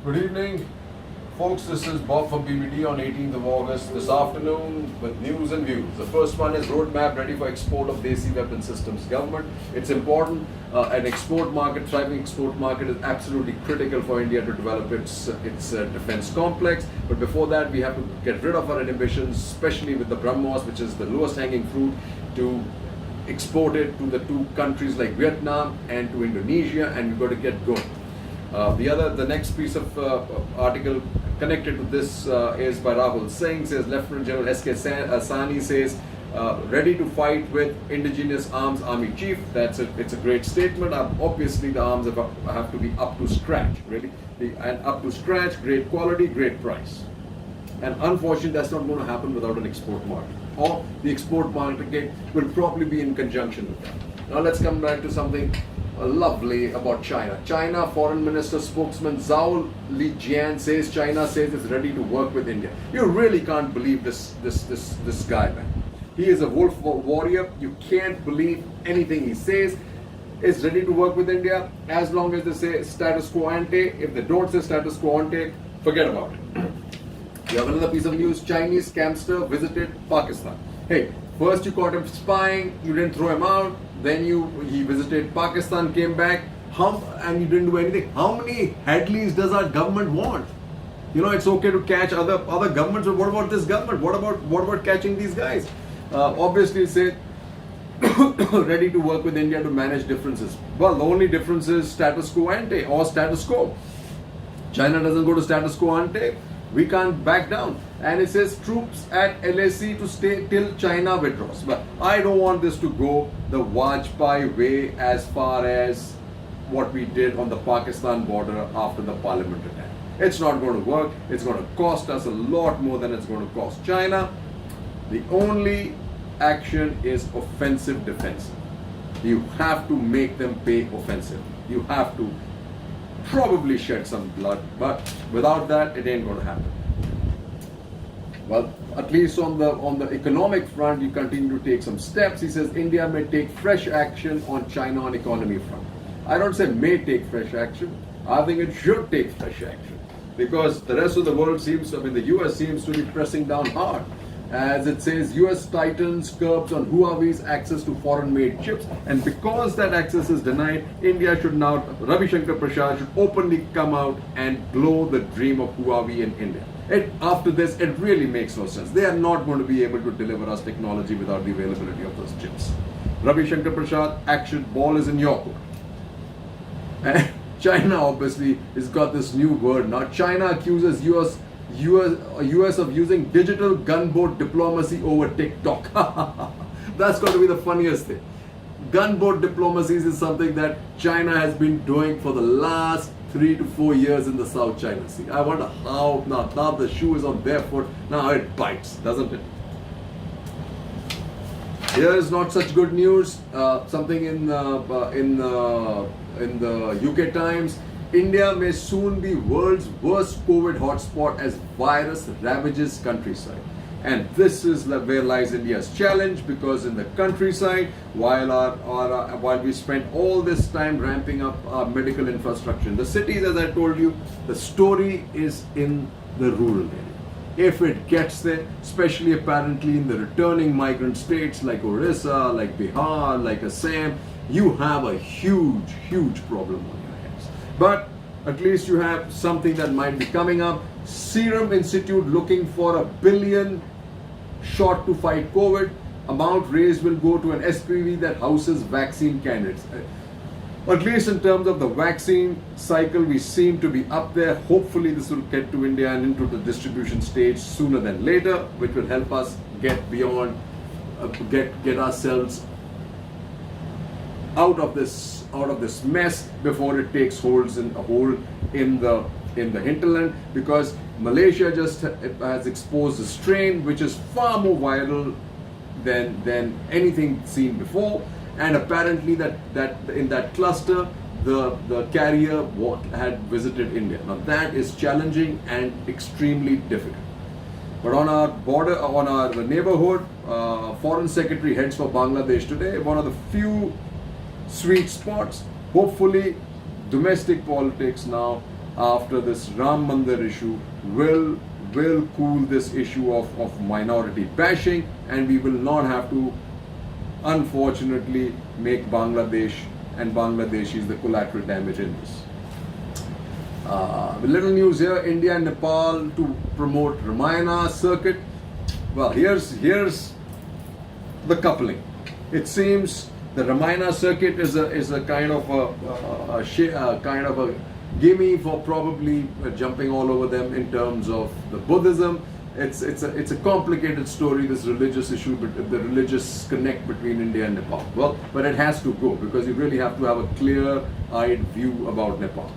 Good evening, folks. This is Bob from BBD on 18th of August this afternoon with news and views. The first one is roadmap ready for export of Desi weapon systems. Government, it's important. An export market, thriving export market, is absolutely critical for India to develop its defense complex. But before that, we have to get rid of our inhibitions, especially with the BrahMos, which is the lowest hanging fruit, to export it to the two countries like Vietnam and to Indonesia, and we've got to get going. The next piece of article connected to this is by Rahul Singh. Says Lieutenant General S.K. Sani says ready to fight with indigenous arms army chief. It's a great statement. Obviously the arms have to be up to scratch, really, and up to scratch, great quality, great price. And unfortunately, that's not going to happen without an export market. Or the export market will probably be in conjunction with that. Now let's come back to something lovely about China. China Foreign Minister spokesman Zhao Lijian says China says it's ready to work with India. You really can't believe this guy, man. He is a wolf warrior. You can't believe anything he says. Is ready to work with India as long as they say status quo ante. If they don't say status quo ante, forget about it. You have another piece of news. Chinese scamster visited Pakistan. Hey, first you caught him spying, you didn't throw him out. Then he visited Pakistan, came back, and you didn't do anything. How many Hadleys does our government want? You know, it's okay to catch other governments, but what about this government? What about catching these guys? Obviously, say ready to work with India to manage differences. Well, the only difference is status quo ante or status quo. China doesn't go to status quo ante. We can't back down. And it says troops at LAC to stay till China withdraws. But I don't want this to go the Vajpayee way as far as what we did on the Pakistan border after the parliament attack. It's not going to work. It's going to cost us a lot more than it's going to cost China. The only action is offensive defensive. You have to make them pay offensive. You have to probably shed some blood, but without that it ain't going to happen. Well, at least on the economic front, you continue to take some steps. He says India may take fresh action on China on economy front. I don't say may take fresh action. I think it should take fresh action, because the rest of the world the US seems to be pressing down hard. As it says, US tightens curbs on Huawei's access to foreign-made chips, and because that access is denied, India should now, Ravi Shankar Prasad should openly come out and blow the dream of Huawei in India. After this, it really makes no sense. They are not going to be able to deliver us technology without the availability of those chips. Ravi Shankar Prasad, action ball is in your court. And China obviously has got this new word now. China accuses US of using digital gunboat diplomacy over TikTok. That's going to be the funniest thing. Gunboat diplomacy is something that China has been doing for the last 3 to 4 years in the South China Sea. I wonder how now the shoe is on their foot. Now it bites, doesn't it? Here is not such good news. Something in the UK Times. India may soon be world's worst COVID hotspot as virus ravages countryside. And this is where lies India's challenge, because in the countryside, while we spent all this time ramping up our medical infrastructure in the cities, as I told you, the story is in the rural area. If it gets there, especially apparently in the returning migrant states like Orissa, like Bihar, like Assam, you have a huge problem on your hands. But at least you have something that might be coming up. Serum Institute looking for $1 billion shot to fight COVID. Amount raised will go to an SPV that houses vaccine candidates. At least in terms of the vaccine cycle, we seem to be up there. Hopefully this will get to India and into the distribution stage sooner than later, which will help us get beyond, get ourselves out of this mess before it takes hold in the hinterland, because Malaysia just has exposed a strain which is far more viral than anything seen before, and apparently that in that cluster the carrier had visited India. Now that is challenging and extremely difficult. But on our border, on our neighborhood, Foreign Secretary heads for Bangladesh today, one of the few sweet spots. Hopefully domestic politics now after this Ram Mandir issue will cool this issue of minority bashing, and we will not have to, unfortunately, make Bangladesh and Bangladeshis the collateral damage in this. Little news here: India and Nepal to promote Ramayana circuit. Well, here's the coupling. It seems the Ramayana circuit is a kind of a gimme for probably jumping all over them in terms of the Buddhism. It's a complicated story, this religious issue, but the religious connect between India and Nepal. Well, but it has to go, because you really have to have a clear-eyed view about Nepal.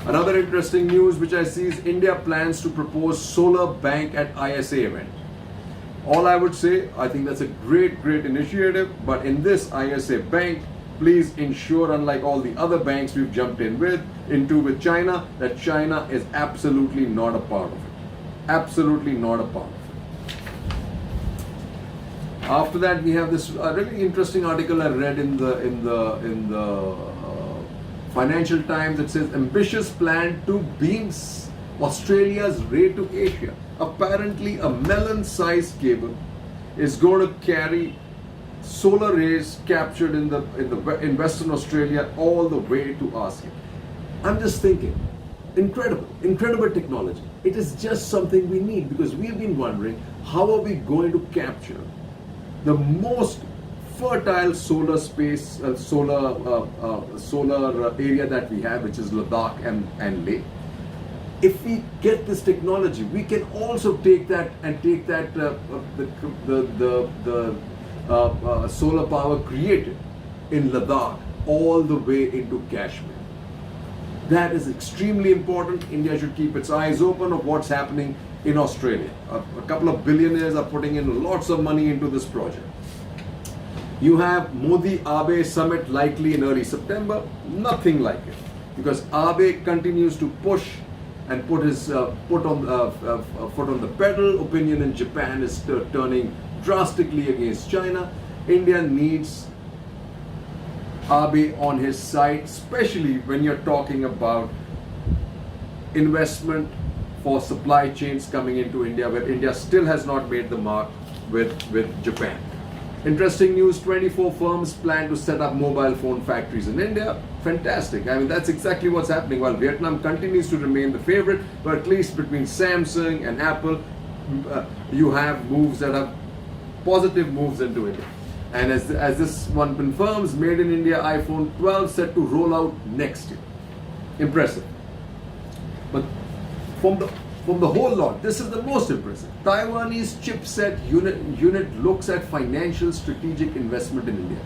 Another interesting news which I see is India plans to propose solar bank at ISA event. All I would say, I think that's a great initiative, but in this ISA bank, please ensure, unlike all the other banks we've jumped into with China, that China is absolutely not a part of it. Absolutely not a part of it. After that, we have this really interesting article I read in the Financial Times. It says ambitious plan to beam Australia's ray to Asia. Apparently, a melon-sized cable is going to carry solar rays captured in Western Australia all the way to Asia. I'm just thinking, incredible technology. It is just something we need, because we've been wondering, how are we going to capture the most fertile solar space, solar area that we have, which is Ladakh and Leh. If we get this technology, we can also take that solar power created in Ladakh all the way into Kashmir. That is extremely important. India should keep its eyes open of what's happening in Australia. A couple of billionaires are putting in lots of money into this project. You have Modi-Abe summit likely in early September. Nothing like it, because Abe continues to push and put his foot on the pedal. Opinion in Japan is turning drastically against China. India needs Abe on his side, especially when you're talking about investment for supply chains coming into India, where India still has not made the mark with Japan. Interesting news: 24 firms plan to set up mobile phone factories in India. Fantastic. I mean, that's exactly what's happening. While Vietnam continues to remain the favorite, but at least between Samsung and Apple, you have moves that are positive moves into India. And as this one confirms, made in India iPhone 12 set to roll out next year. Impressive. But from the whole lot, this is the most impressive. Taiwanese chipset unit looks at financial strategic investment in India.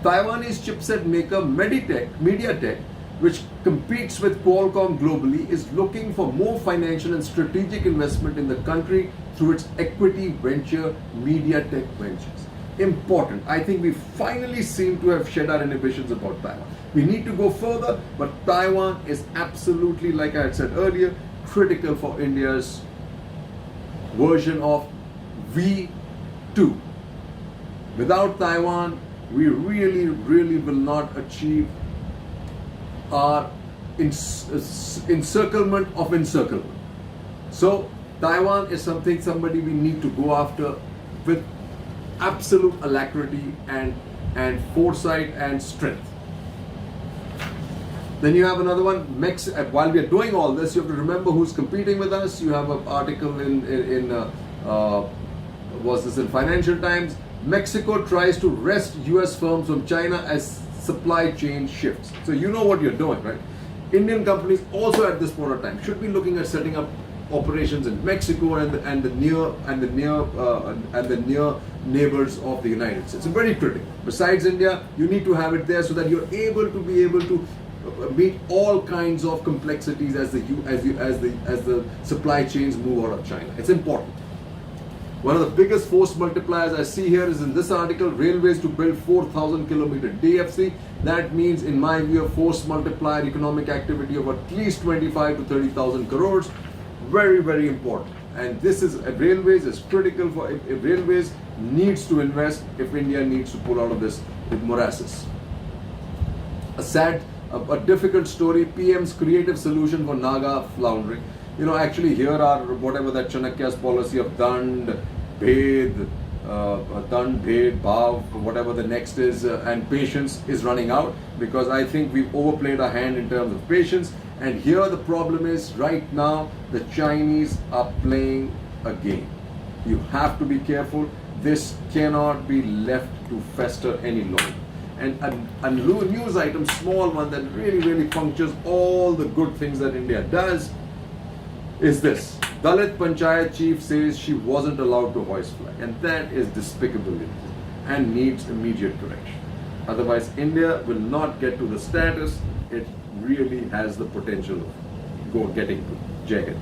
Taiwanese chipset maker MediaTek, which competes with Qualcomm globally, is looking for more financial and strategic investment in the country through its equity venture, MediaTek Ventures. Important. I think we finally seem to have shed our inhibitions about Taiwan. We need to go further, but Taiwan is absolutely, like I had said earlier, critical for India's version of V2. Without Taiwan, we really will not achieve our encirclement of encirclement. So Taiwan is somebody we need to go after with absolute alacrity and foresight and strength. Then you have another one. While we are doing all this, you have to remember who's competing with us. You have an article was this in Financial Times? Mexico tries to wrest US firms from China as supply chain shifts. So you know what you're doing, right? Indian companies also at this point of time should be looking at setting up operations in Mexico and the near neighbors of the United States. It's very critical. Besides India, you need to have it there so that you're able to meet all kinds of complexities as the supply chains move out of China. It's important. One of the biggest force multipliers I see here is in this article: railways to build 4,000 kilometer DFC. That means, in my view, a force multiplier economic activity of at least 25 to 30,000 crores. Very important. And this is railways is critical for if railways needs to invest if India needs to pull out of this with morasses. A sad A difficult story. PM's creative solution for Naga floundering. Actually here are whatever that Chanakya's policy of Dand, Bhed, Bhav, whatever the next is, and patience is running out, because I think we've overplayed our hand in terms of patience. And here the problem is, right now the Chinese are playing a game. You have to be careful. This cannot be left to fester any longer. And a news item, small one, that really punctures all the good things that India does is this. Dalit Panchayat chief says she wasn't allowed to hoist flag, and that is despicable and needs immediate correction. Otherwise, India will not get to the status it really has the potential of getting to. Jai Hind.